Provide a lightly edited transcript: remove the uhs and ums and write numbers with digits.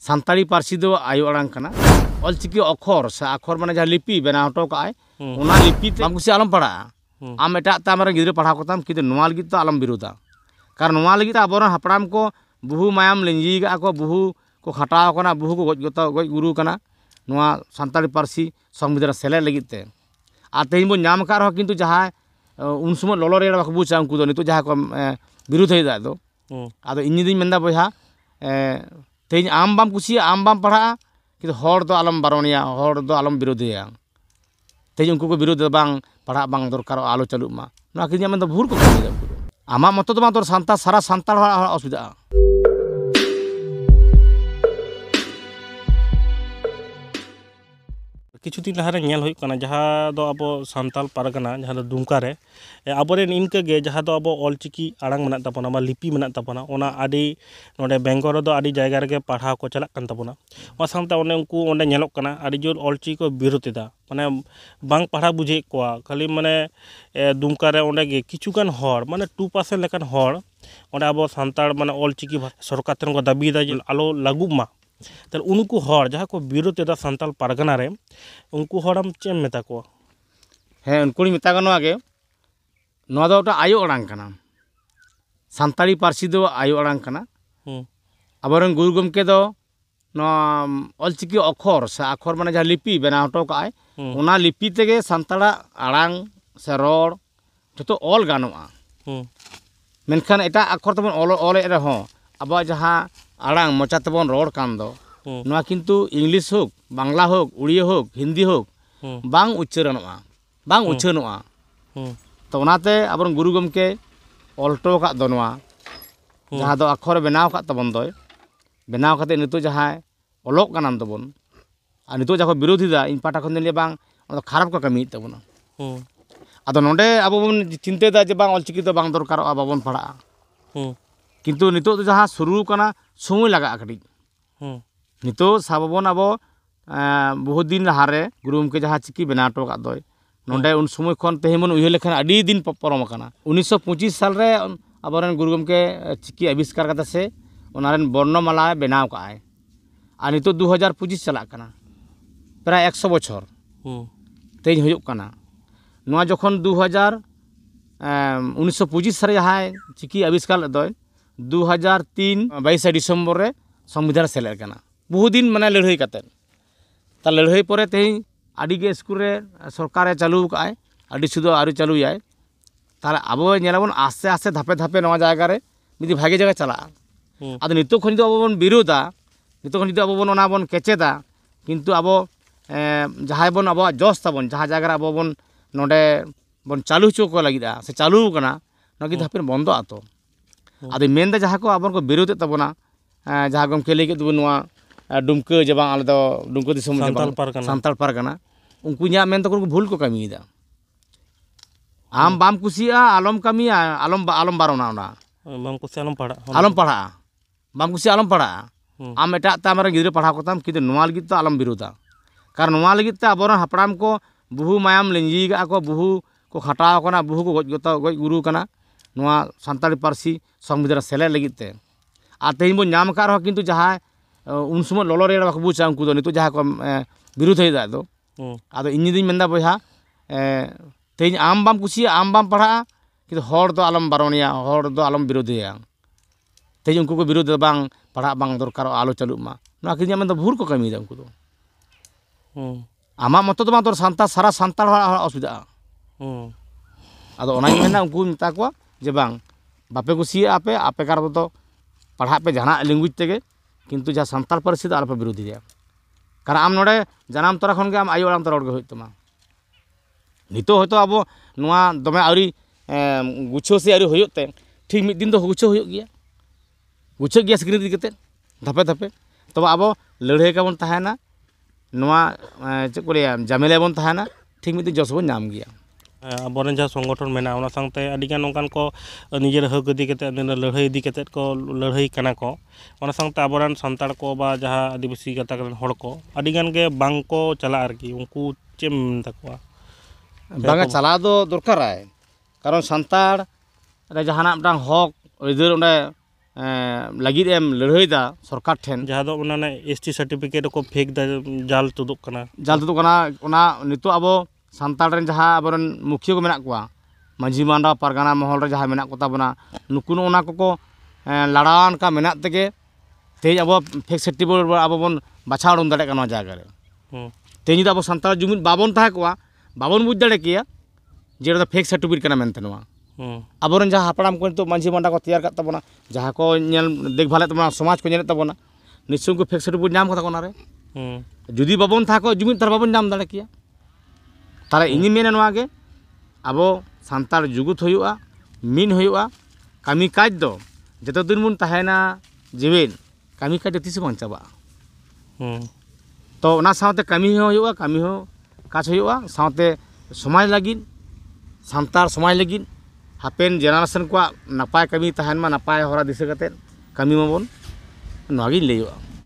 सान्ताड़ी पार्सी दो आयो आड़ांग कना ऑलचिकी अक्षर से अक्षर माने जहाँ लिपि बनाव हटो काय ओना लिपि ते बांकुसी आलम पढ़ा आम एटा तामरे गिद्रा पढ़ाव कोताम किन्तु नोवा लगित तो आलम विरोधा कारण नोवा लगित आबोरन हापड़ाम को बहु मायाम लेंजी गा को बहु को खटाव कना बहु को गज गुरु कना नोवा सान्ताड़ी पार्सी संविधान सेले लगित ते आ तेहिं बो नाम का रह किन्तु जहाँ उन समय ललो रेड़ बाको बुझा उनको दो नितो जहाँ को विरोध हेदा दो आदो इन्नी दिन मेंदा बहा तेहिं आम बाम कुसिया आम बाम पढ़ा किन्तु हर दो आलम बारोनिया हर दो आलम विरोधिया तेहिं उनको को विरोध बांग पढ़ा बांग दरकार आलो चालू मा नोवा किन्या मेंदा भूल को कमी आमा मतो तो तोर सान्ताड़ सारा सान्ताड़ असुविधा किछु दिन लहारे नेल हुई कना जहाँ दो अब सान्ताल पारगना जहाँ दो दुमका रे आबोरेन इनके गे जहाँ दो अब ऑलचिकी आड़ांग मेना तापना बा लिपि मेना तापना ओना आदि नोडे बेंगल दो आदि जायगा रे पढ़ाव को चलाक कान तापना ओना सानते ओने उनको ओने नेलोक कना आदि जोर ऑलचिकी को विरोधिदा माने बांग पढ़ा बुझे कोआ खाली माने दुमका रे ओने गे किछु गान हर माने 2% लेकान हर ओने अब सान्ताड़ माने ऑलचिकी सरकार तेन को दाबी दा आलो लागू मा तर उनको हर जहाँ को विरोध एदा सान्ताल पारगना रे उनको हरम चेम मेता को हे उनको मेता को नोवा गे नोवा दो ओटा आयो आड़ांग कना सान्ताड़ी पार्सी दो आयो आड़ांग कना आबोरन गुरु गमके दो नोवा ऑलचिकी अक्षर से अक्षर माने जहाँ लिपि बनाव हटो काय ओना लिपि तेगे सान्ताड़ा आड़ांग से रोड जतो ऑल गानोआ मेनखान एटा अक्षर तबन ऑले रहो अब जहाँ आड़ांग मोचा तबन रोड कान दो नोवा किन्तु इंग्लिश होक बांग्ला होक उड़िया होक हिंदी होक बांग उच्चारणोआ बांग उच्चारणोआ तो ओनाते आबोरन गुरु गमके ऑल्टो का दो नोवा जहाँ दो अक्षर बनाव का तबन दो बनाव खाते नितो जहाँ ऑलोक कानाम तबन आ नितो जहाँ विरोधी दा इन पाटा खन ले बांग खराब का कमी तबना आदो नोडे आबो बन चिंते दा जे बांग ऑलचिकी दो बांग दरकार बाबन पढ़ा किन्तु नितो तो जहाँ शुरू कना समय लगा कड़ी नितो साबन अब बहुत दिन लहारे गुरु गमके जहाँ चिकी बनाव हटो का दो नोडे उन समय खन तेहिं बन उयहार लेखान आडी दिन परम कना 1925 साल रे आबोरन गुरु गमके चिकी आविष्कार करता से ओनारेन वर्णमाला बनाव काय आ नितो 2025 चला कना प्राय 100 बछर तेज हुयुग कना नोवा जखन 1925 साल जहाँ चिकी आविष्कार दो 2003 22 डिसेम्बर रे संविधान सेलेद कना बहुत दिन माने लड़ाई काते ता लड़ाई परे तेहिं आडी गे स्कूल रे सरकार चालू काय आडी सुदो आरु चालू याय ताले आबो नेलाबन आस्ते आस्ते धापे धापे नवा जायगा रे मिदी भागे जगह चला आदो नितो खनि दो आबो बन विरोधा नितो खनि दो आबो बन ओना बन केचेदा किन्तु आबो जहाय बन आबो जोस ताबन जहाँ जायगा रे आबो बन नोडे बन चालू चो को लागिदा से चालू कना नगी धापे बंदो आतो आदो मेन दा जहाँ को आबन को विरोध ताबना जहाँ गमके लेके दो नोवा दुमके जे बांग आले दो दुमके दिसम सान्ताड़ पारगना उनको न्या मेन तो भूल को कमीदा आम बाम कुसिया आलम कमिया आलम आलम बारोना ओना बाम कुसिया आलम पढ़ा बाम कुसिया आलम पढ़ा आम एटा तामरे गिद्रा पढ़ाव कोताम किन्तु नोवा लगित तो आलम विरोधा कारण नोवा लगित ते आबोरन हापड़ाम को बहु मायाम लेंजी गा को बहु को खटाव कना बहु को गज गुरु कना नोवा सान्ताड़ी पार्सी संविधान सेले लगित ते आ तेहिं बो नाम का रह किन्तु जहाँ उन समय ललो रेड़ बाको बुझा उनको दो नितो जहाँ को विरोध हेदा दो आदो इन्नी दिन मेंदा बहा तेहिं आम बाम कुसिया आम बाम पढ़ा किन्तु हर दो आलम बारोनिया हर दो आलम विरोधिया तेहिं उनको को विरोध बांग पढ़ा बांग दरकार आलो चालू मा नोवा किन्या मेंदा भूल को कमीदा उनको दो आमा मतो तो तोर सान्ताड़ सारा सान्ताड़ असुविधा आदो ओनाई मेना उनको मेता को जे बांग बापे कुसिया आपे आपे कार तो पढ़ा पे जहाँ लैंग्वेज तेगे किन्तु जहाँ सान्ताड़ पार्सी दो आलपे विरोधी दिया कारण आम नोडे जानाम तोरा खन गे आम आयो आड़ांग तो रड़ गे हुई तमा नितो होयतो आबो नोवा दमे आउरी गुछो से आउरी हुयुग ते ठीक मिद दिन दो गुछो हुयुग गया स्क्रीन इदी कते धापे धापे तब आबो लड़ाई का बन तहाना नोवा चेक को लिया जामेला बन तहाना ठीक मिद दिन जस बन नाम गया आबोरेन जहाँ संगठन मेना ओना सांगते आडिगान नोंकान को निजेर हक इदी कते लड़ाई इदी कते को लड़ाई कना को ओना सांगते आबोरेन सान्ताड़ को बा जहाँ आदिवासी गाताक रेन हड़ को आडिगान गे बांग को चला आरकी उनको चेम ताकोआ बांगा चला दो दरकार कारण सान्ताड़ रे जहाना मिटांग हक अइदार ओंडे ᱞᱟᱹᱜᱤᱫ ᱮᱢ ᱞᱟᱹᱲᱦᱟᱹᱭᱫᱟ ᱥᱚᱨᱠᱟর ᱴᱷᱮᱱ ᱡᱟᱦᱟᱸ ᱫᱚ ᱚᱱᱟ ST ᱥᱟᱨᱴᱤᱯᱷᱤᱠᱮᱴ ᱠᱚ ᱯᱷᱮᱠ ᱫᱟ ᱡᱟᱞ ᱛᱩᱫᱩᱜ ᱠᱟᱱᱟ ᱡᱟᱞ ᱛᱩᱫᱩᱜ ᱠᱟᱱᱟ ᱚᱱᱟ ᱱᱤᱛᱚᱜ ᱟᱵᱚ ᱥᱟᱱᱛᱟᱲ ᱨᱮᱱ ᱡᱟᱦᱟᱸ ᱟᱵᱚᱨᱮᱱ ᱢᱩᱠᱷᱤᱭᱟᱹ ᱠᱚ ᱢᱮᱱᱟᱜ ᱠᱚᱣᱟ ᱢᱟᱹᱡᱷᱤ ᱢᱟᱱᱰᱟ ᱯᱟᱨᱜᱟᱱᱟ ᱢᱚᱦᱚᱞ ᱨᱮ ᱡᱟᱦᱟᱸᱭ ᱢᱮᱱᱟᱜ ᱠᱚ ᱛᱟᱵᱚᱱᱟ ᱱᱩᱠᱩ ᱚᱱᱟ ᱠᱚᱠᱚ ᱞᱟᱲᱟᱣᱟᱱ ᱠᱟ ᱢᱮᱱᱟᱜ ᱛᱮᱜᱮ ᱛᱮᱦᱮᱧ ᱟᱵᱚ ᱯᱷᱮᱠ ᱥᱟᱨᱴᱤᱯᱷᱤᱠᱮᱴ ᱟᱵᱚ ᱵᱚᱱ ᱵᱟᱪᱷᱟᱣ ᱩᱰᱩᱠ ᱫᱟᱲᱮᱭᱟᱜ ᱠᱟᱱᱟ ᱱᱚᱣᱟ ᱡᱟᱭᱜᱟ ᱨᱮ ᱛᱮᱦᱮᱧ ᱡᱩᱫᱤ ᱟᱵᱚ ᱥᱟᱱᱛᱟᱲ ᱡᱩᱢᱤᱫ ᱵᱟᱵᱚᱱ ᱛᱟᱦᱮᱸ ᱠᱚᱜᱼᱟ ᱵᱟᱵᱚᱱ ᱵᱩᱡᱽ ᱫᱟᱲᱮ ᱠᱮᱭᱟ ᱡᱮ ᱚᱱᱟ ᱫᱚ ᱯᱷᱮᱠ ᱥᱟᱨᱴᱤᱯᱷᱤᱠᱮᱴ ᱠᱟᱱᱟ ᱢᱮᱱᱛᱮ ᱱᱚᱣᱟ ᱟᱵᱚᱨᱮᱱ ᱡᱟᱦᱟᱸ ᱦᱟᱯᱲᱟᱢ ᱠᱚ ᱱᱤᱛᱚᱜ ᱢᱟᱹᱡᱷᱤ ᱢᱟᱱᱰᱟ ᱠᱚ ᱛᱮᱭᱟᱨ ᱠᱟᱜ ᱛᱟᱵᱚᱱᱟ ᱡᱟᱦᱟᱸ ᱠᱚ ᱧᱮᱞ ᱫᱮᱠᱵᱷᱟᱞᱮᱫ ᱛᱟᱵᱚᱱᱟ ᱥᱚᱢᱟᱡᱽ ᱠᱚ ᱧᱮᱞᱮᱫ ᱛᱟᱵᱚᱱᱟ ᱱᱤশ্চয় ᱩᱱᱠᱩ ᱯᱷᱮᱠ ᱥᱟᱨᱴᱤᱯᱷᱤᱠᱮᱴ ᱧᱟᱢ ᱠᱟᱫᱟ ᱠᱚ ᱚᱱᱟᱨᱮ ᱡᱩᱫᱤ ᱵᱟᱵᱚᱱ ᱛᱟᱦᱮᱸ ᱠᱚᱜᱼᱟ ᱡᱩᱢᱤᱫ ᱛᱟᱦᱞᱮ ᱵᱟᱵᱚᱱ ᱧᱟᱢ ᱫᱟᱲᱮ ᱠᱮᱭᱟ ᱛᱟᱦᱞᱮ ᱤᱧᱤᱧ ᱢᱮᱱᱟ ᱱᱚᱣᱟ ᱜᱮ ᱟᱵᱚ ᱥᱟᱱᱛᱟᱲ ᱡᱩᱜᱩᱫ ᱦᱩᱭᱩᱜᱼᱟ ᱢᱤᱫ ᱦᱩᱭᱩᱜᱼᱟ ᱠᱟᱹᱢᱤ ᱠᱟᱡᱽ ᱫᱚ ᱡᱚᱛᱚ ᱫᱤᱱ ᱵᱚᱱ ᱛᱟᱦᱮᱱᱟ ᱡᱤᱣᱮᱫ ᱠᱟᱹᱢᱤ ᱠᱟᱡᱽ ᱫᱚ ᱛᱤᱥ ᱦᱚᱸ ᱵᱟᱝ ᱪᱟᱵᱟᱜᱼᱟ ᱛᱚ ᱚᱱᱟ ᱥᱟᱶᱛᱮ ᱠᱟᱹᱢᱤ ᱦᱚᱸ ᱦᱩᱭᱩᱜᱼᱟ ᱠᱟᱹᱢᱤ ᱦᱚᱸ ᱠᱟᱡᱽ ᱦᱩᱭᱩᱜᱼᱟ ᱥᱟᱶᱛᱮ ᱥᱚᱢᱟᱡᱽ ᱞᱟᱹᱜᱤᱫ ᱥᱟᱱᱛᱟᱲ ᱥᱚᱢᱟᱡᱽ ᱞᱟᱹᱜᱤᱫ ᱦᱟᱯᱮᱱ ᱡᱮᱱᱟᱨᱮᱥᱚᱱ ᱠᱚᱣᱟᱜ ᱱᱟᱯᱟᱭ ᱠᱟᱹᱢᱤ ᱛᱟᱦᱮᱱ ᱢᱟ ᱱᱟᱯᱟᱭ ᱦᱚᱨᱟ ᱫᱤᱥᱟᱹ ᱠᱟᱛᱮᱫ ᱠᱟᱹᱢᱤ ᱢᱟᱵᱚᱱ ᱱᱚᱣᱟᱜᱤᱧ ᱞᱟᱹᱭᱚᱜᱼᱟ